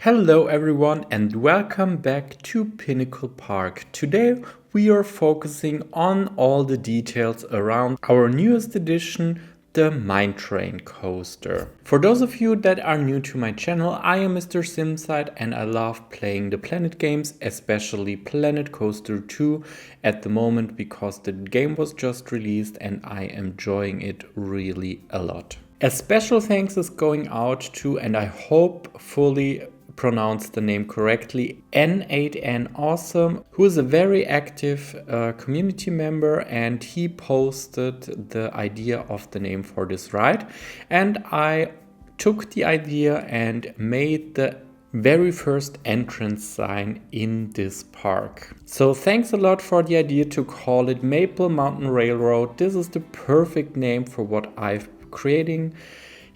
Hello everyone and welcome back to Pinnacle Park. Today we are focusing on all the details around our newest edition, the Mine Train coaster. For those of you that are new to my channel, I am MrSimside and I love playing the Planet games, especially Planet Coaster 2 at the moment because the game was just released and I am enjoying it really a lot. A special thanks is going out to, and I hope fully pronounce the name correctly, N8N Awesome, who is a very active community member, and he posted the idea of the name for this ride, and I took the idea and made the very first entrance sign in this park. So thanks a lot for the idea to call it Maple Mountain Railroad. This is the perfect name for what I've creating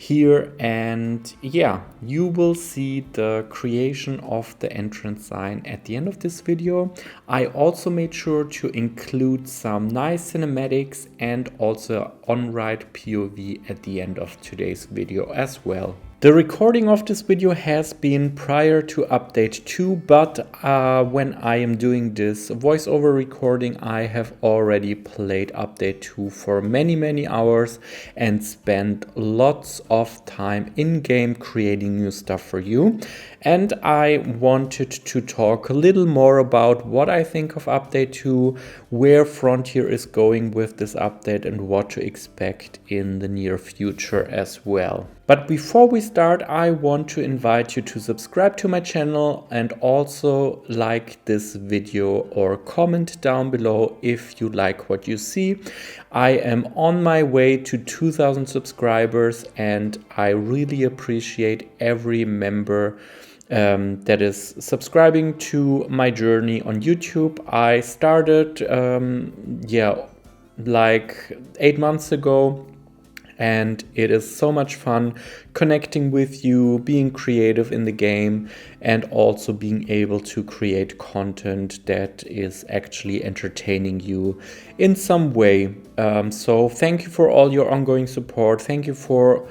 here, and yeah, you will see the creation of the entrance sign at the end of this video. I also made sure to include some nice cinematics and also on-ride POV at the end of today's video as well. The recording of this video has been prior to update 2, but when I am doing this voiceover recording, I have already played update 2 for many hours and spent lots of time in-game creating new stuff for you. And I wanted to talk a little more about what I think of update 2, where Frontier is going with this update and what to expect in the near future as well. But before we start, I want to invite you to subscribe to my channel and also like this video or comment down below if you like what you see. I am on my way to 2,000 subscribers and I really appreciate every member that is subscribing to my journey on YouTube. I started like 8 months ago. And it is so much fun connecting with you, being creative in the game, and also being able to create content that is actually entertaining you in some way. So thank you for all your ongoing support. Thank you for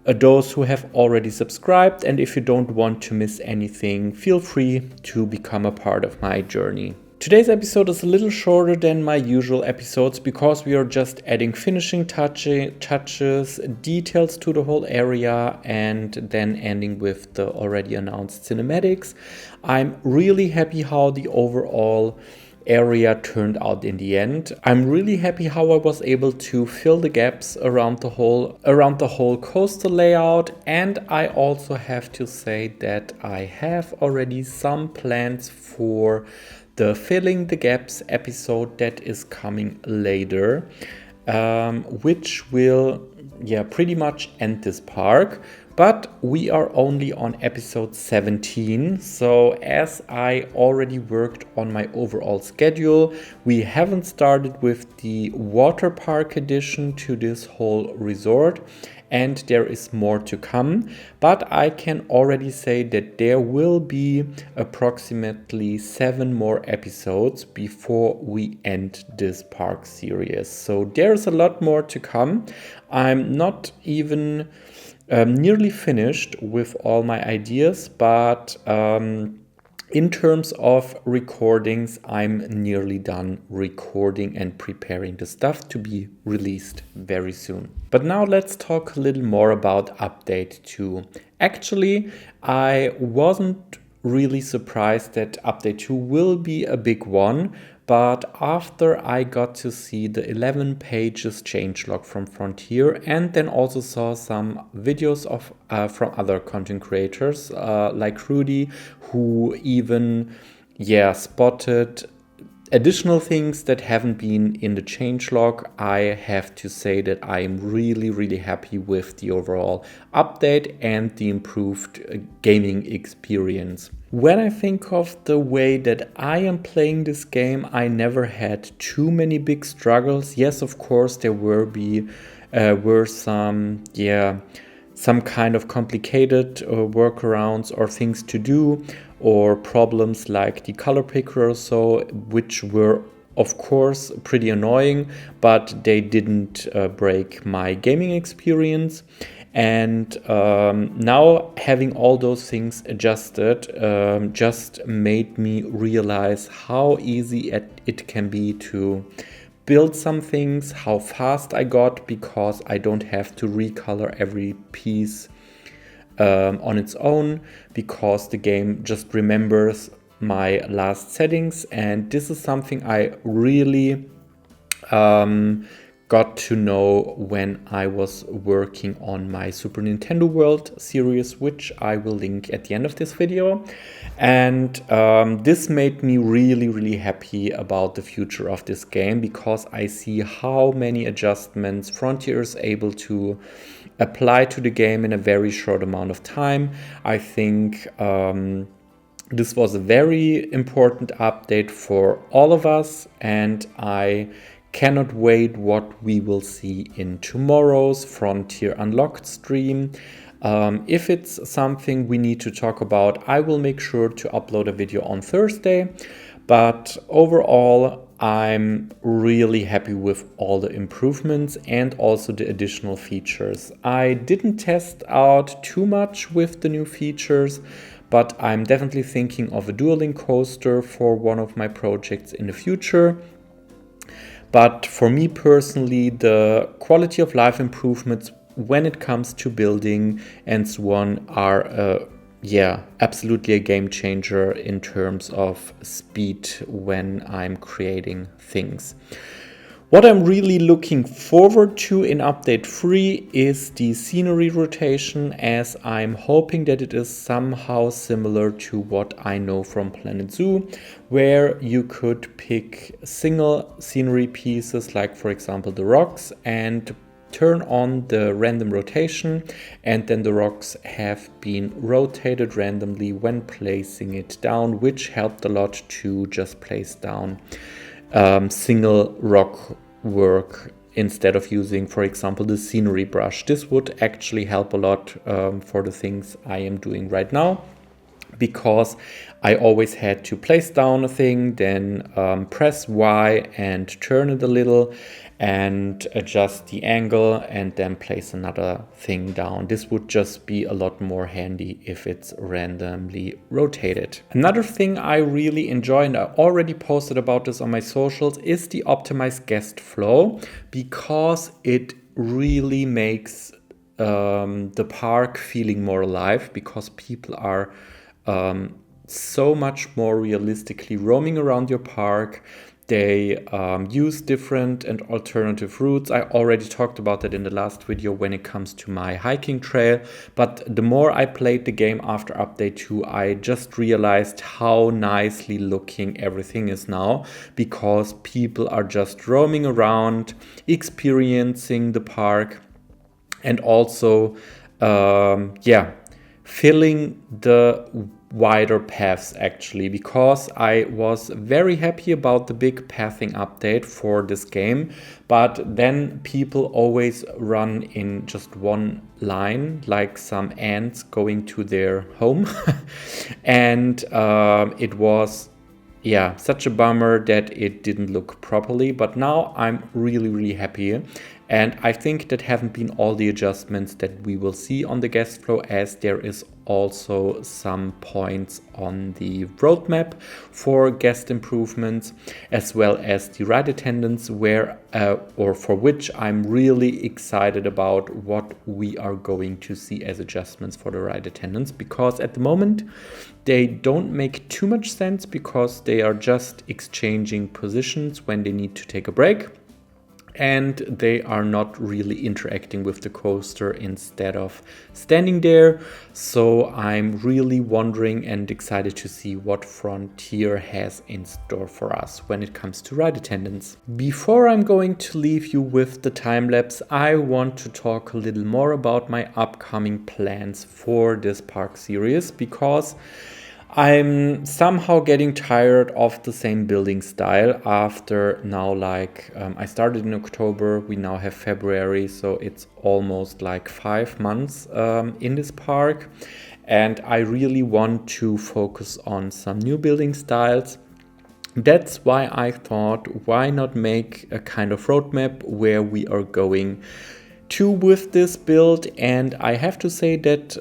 those who have already subscribed. And if you don't want to miss anything, feel free to become a part of my journey. Today's episode is a little shorter than my usual episodes because we are just adding finishing touches, details to the whole area, and then ending with the already announced cinematics. I'm really happy how the overall area turned out in the end. I'm really happy how I was able to fill the gaps around the whole coaster layout, and I also have to say that I have already some plans for the filling the gaps episode that is coming later, which will pretty much end this park. But we are only on episode 17, so as I already worked on my overall schedule, we haven't started with the water park addition to this whole resort, and there is more to come. But I can already say that there will be approximately 7 more episodes before we end this park series. So there's a lot more to come. I'm not even nearly finished with all my ideas, but in terms of recordings, I'm nearly done recording and preparing the stuff to be released very soon. But now let's talk a little more about update 2. Actually, I wasn't really surprised that update 2 will be a big one, but after I got to see the 11 pages changelog from Frontier and then also saw some videos of from other content creators like Rudy, who even spotted additional things that haven't been in the changelog, I have to say that I am really happy with the overall update and the improved gaming experience. When I think of the way that I am playing this game, I never had too many big struggles. Yes, of course, there were some kind of complicated workarounds or things to do, or problems like the color picker or so, which were of course pretty annoying, but they didn't break my gaming experience. And now having all those things adjusted just made me realize how easy it can be to build some things, how fast I got, because I don't have to recolor every piece on its own, because the game just remembers my last settings. And this is something I really got to know when I was working on my Super Nintendo World series, which I will link at the end of this video. And this made me really happy about the future of this game, because I see how many adjustments Frontier is able to apply to the game in a very short amount of time. I think this was a very important update for all of us, and I cannot wait what we will see in tomorrow's Frontier Unlocked stream. If it's something we need to talk about, I will make sure to upload a video on Thursday. But overall, I'm really happy with all the improvements and also the additional features. I didn't test out too much with the new features, but I'm definitely thinking of a dual link coaster for one of my projects in the future. But for me personally, the quality of life improvements when it comes to building and so on are absolutely a game changer in terms of speed when I'm creating things. What I'm really looking forward to in update 3 is the scenery rotation, as I'm hoping that it is somehow similar to what I know from Planet Zoo, where you could pick single scenery pieces, like for example the rocks, and turn on the random rotation, and then the rocks have been rotated randomly when placing it down, which helped a lot to just place down single rock work instead of using, for example, the scenery brush. This would actually help a lot for the things I am doing right now, because I always had to place down a thing, then press Y and turn it a little and adjust the angle and then place another thing down. This would just be a lot more handy if it's randomly rotated. Another thing I really enjoy, and I already posted about this on my socials, is the optimized guest flow, because it really makes the park feeling more alive, because people are so much more realistically roaming around your park. They use different and alternative routes. I already talked about that in the last video when it comes to my hiking trail. But the more I played the game after update 2, I just realized how nicely looking everything is now, because people are just roaming around, experiencing the park, and also filling the wider paths actually, because I was very happy about the big pathing update for this game, but then people always run in just one line, like some ants going to their home. And it was such a bummer that it didn't look properly. But now I'm really happy. And I think that haven't been all the adjustments that we will see on the guest flow, as there is also some points on the roadmap for guest improvements, as well as the ride attendants, for which I'm really excited about what we are going to see as adjustments for the ride attendants, because at the moment they don't make too much sense, because they are just exchanging positions when they need to take a break. And they are not really interacting with the coaster instead of standing there. So I'm really wondering and excited to see what Frontier has in store for us when it comes to ride attendants. Before I'm going to leave you with the time lapse, I want to talk a little more about my upcoming plans for this park series, because I'm somehow getting tired of the same building style after now, I started in October, we now have February, so it's almost like 5 months in this park. And I really want to focus on some new building styles. That's why I thought, why not make a kind of roadmap where we are going to with this build. And I have to say that,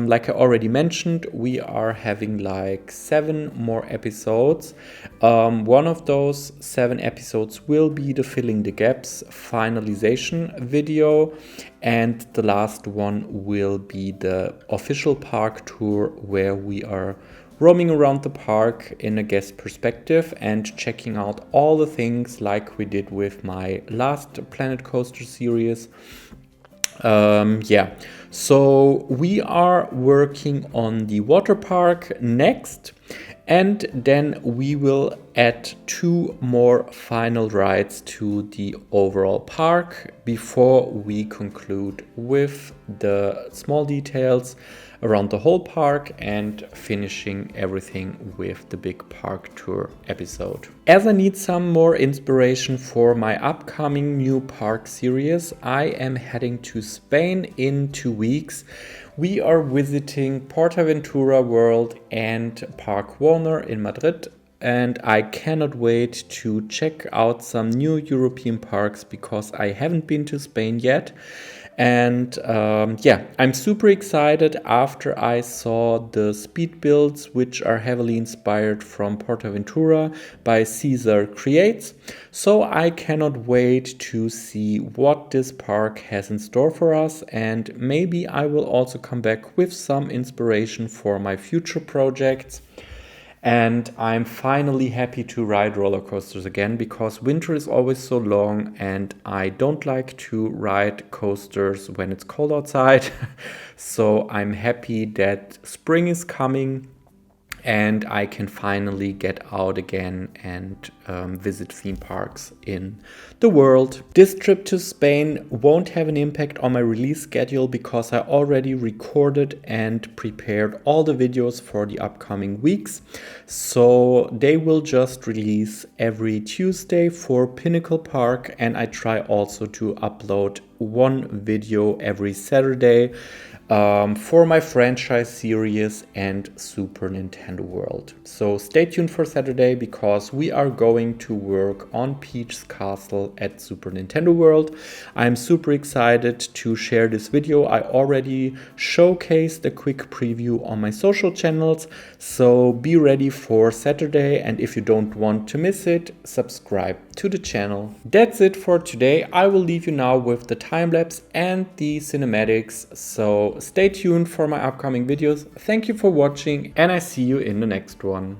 like I already mentioned, we are having like 7 more episodes. One of those 7 episodes will be the Filling the Gaps finalization video, and the last one will be the official park tour, where we are roaming around the park in a guest perspective and checking out all the things like we did with my last Planet Coaster series. Yeah, so we are working on the water park next, and then we will add 2 more final rides to the overall park before we conclude with the small details around the whole park and finishing everything with the big park tour episode. As I need some more inspiration for my upcoming new park series, I am heading to Spain in 2 weeks. We are visiting Portaventura World and Park Warner in Madrid, and I cannot wait to check out some new European parks because I haven't been to Spain yet. And yeah, I'm super excited after I saw the speed builds, which are heavily inspired from Portaventura by Caesar Creates. So I cannot wait to see what this park has in store for us, and maybe I will also come back with some inspiration for my future projects. And I'm finally happy to ride roller coasters again, because winter is always so long and I don't like to ride coasters when it's cold outside. So I'm happy that spring is coming and I can finally get out again and visit theme parks in the world. This trip to Spain won't have an impact on my release schedule because I already recorded and prepared all the videos for the upcoming weeks. So they will just release every Tuesday for Pinnacle Park, and I try also to upload 1 video every Saturday for my franchise series and Super Nintendo World. So stay tuned for Saturday, because we are going to work on Peach's Castle at Super Nintendo World. I'm super excited to share this video. I already showcased a quick preview on my social channels, so be ready for Saturday, and if you don't want to miss it, subscribe to the channel. That's it for today. I will leave you now with the time lapse and the cinematics, so stay tuned for my upcoming videos. Thank you for watching, and I see you in the next one.